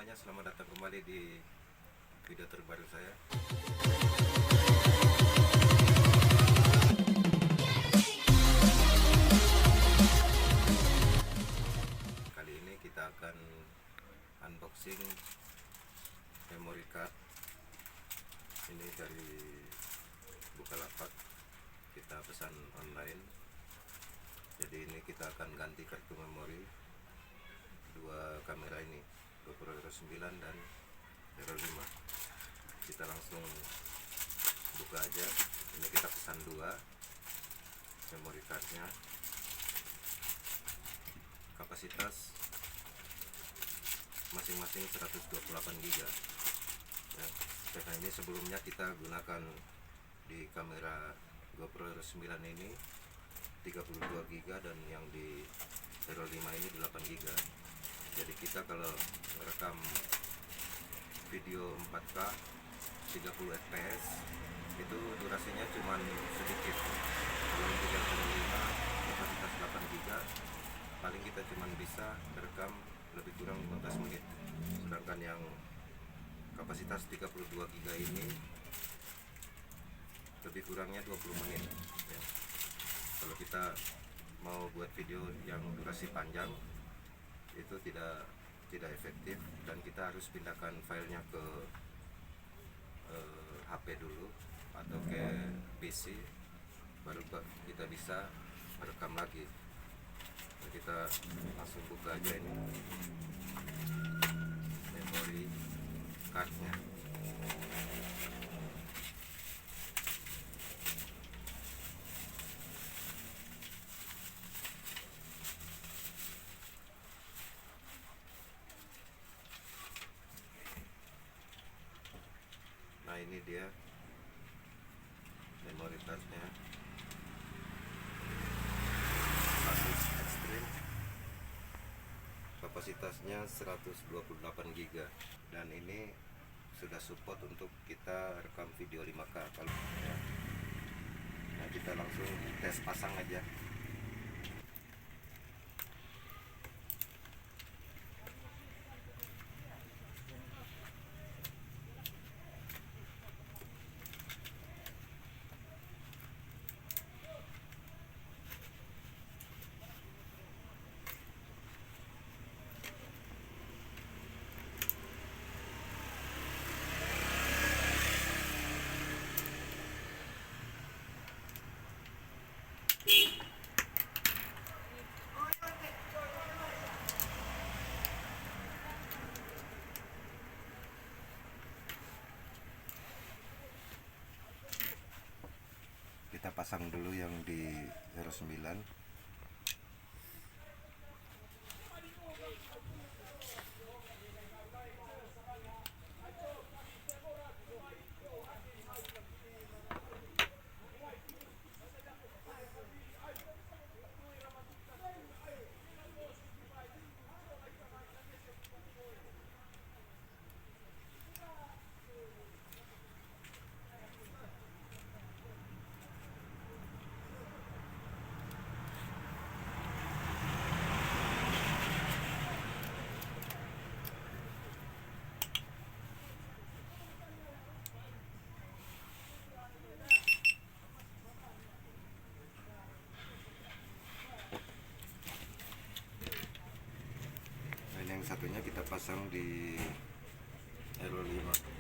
semuanya, selamat datang kembali di video terbaru saya. Kali ini kita akan unboxing memory card. Ini dari Bukalapak, kita pesan online. Jadi ini kita akan ganti kartu memori dua kamera ini, GoPro Hero 9 dan Hero 5. Kita langsung buka aja. Ini kita pesan dua memory cardnya, kapasitas masing-masing 128 GB ya. Karena ini sebelumnya kita gunakan di kamera GoPro Hero 9 ini 32 GB dan yang di Hero 5 ini 8 GB. Jadi kita kalau merekam video 4K 30 fps itu durasinya cuma sedikit. Kalau untuk yang Hero 5 kapasitas 8 GB paling kita cuma bisa merekam lebih kurang 15 menit. Sedangkan yang kapasitas 32 GB ini lebih kurangnya 20 menit ya. Kalau kita mau buat video yang durasi panjang itu tidak efektif, dan kita harus pindahkan filenya ke HP dulu atau ke PC, baru kita bisa merekam lagi. Nah, kita langsung buka aja ini memory cardnya. Nah, ini dia memory cardnya, Asus Extreme, kapasitasnya 128 GB, dan ini sudah support untuk kita rekam video 5K kalau ya. Nah, kita langsung tes pasang aja. Kita pasang dulu yang di Hero 9. Yang satunya kita pasang di Hero 5.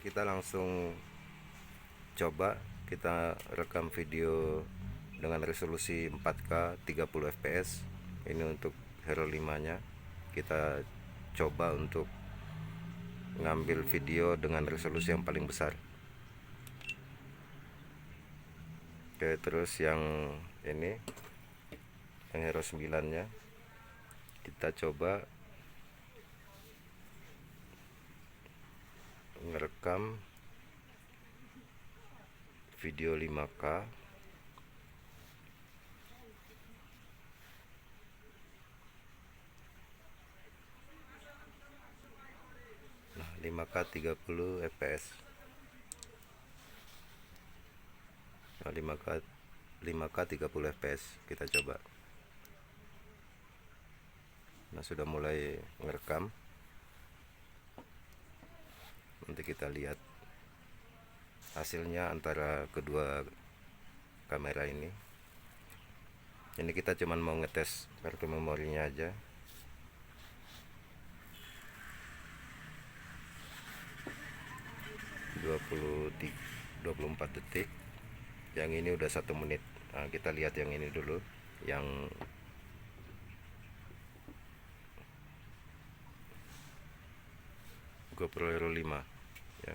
kita langsung coba kita rekam video dengan resolusi 4K 30 fps. Ini untuk Hero 5 nya. Kita coba untuk ngambil video dengan resolusi yang paling besar. Oke, terus yang ini yang Hero 9 nya kita coba merekam video 5K. Nah, 5K 30 fps. Nah, 5K 30 fps kita coba. Nah, sudah mulai merekam. Nanti kita lihat hasilnya antara kedua kamera ini. Ini kita cuman mau ngetes kartu memorinya aja. 24 detik. Yang ini udah 1 menit. Nah, kita lihat yang ini dulu, yang GoPro Hero 5 ya.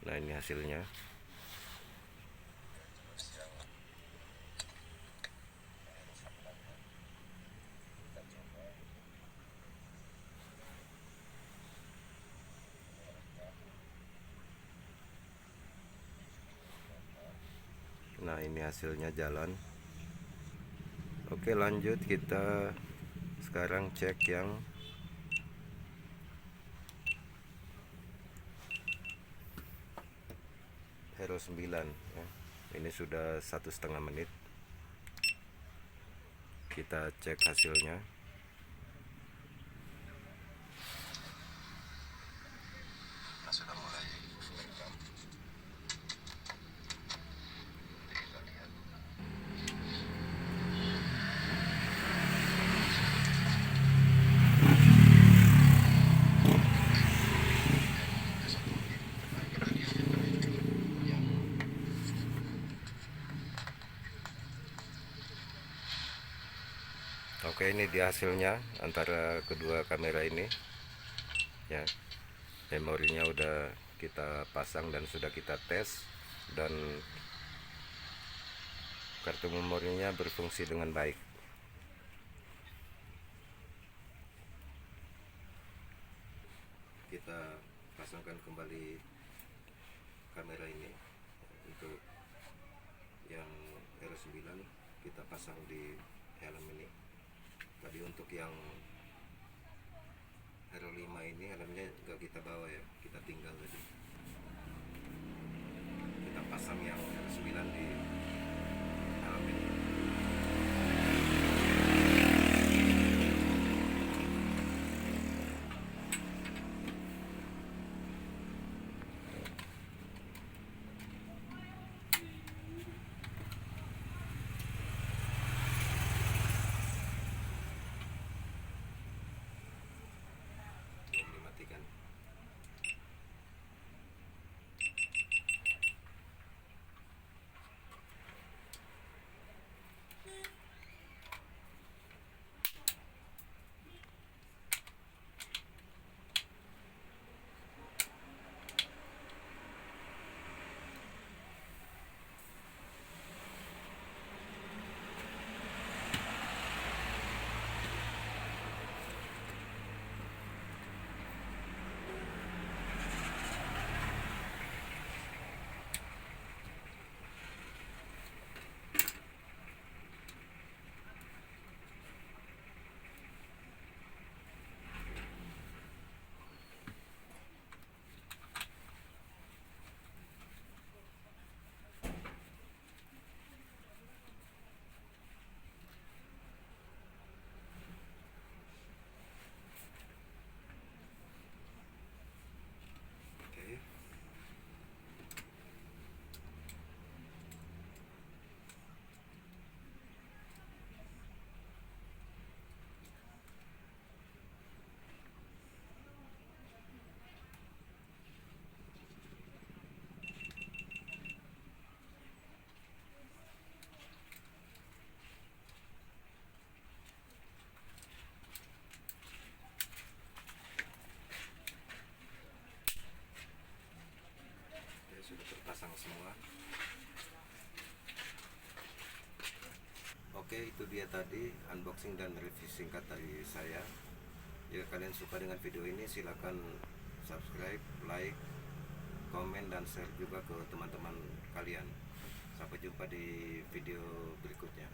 Nah, ini hasilnya. Nah, ini hasilnya jalan. Oke, lanjut kita sekarang cek yang Hero 9 ya. Ini sudah 1,5 menit. Kita cek hasilnya. Nah, sudah mulai merekam. Kita lihat. Oke, ini dia hasilnya antara kedua kamera ini ya. Memorinya udah kita pasang dan sudah kita tes, dan kartu memorinya berfungsi dengan baik. Kita pasangkan kembali kamera ini. Untuk yang Hero 9 kita pasang di helm ini. Tadi untuk yang Hero 5 ini helmnya nggak kita bawa ya, kita tinggal tadi. Kita pasang yang Hero 9 di helm ini. Dimatikan. Oke, itu dia tadi unboxing dan review singkat dari saya. Jika kalian suka dengan video ini, silakan subscribe, like, komen, dan share juga ke teman-teman kalian. Sampai jumpa di video berikutnya.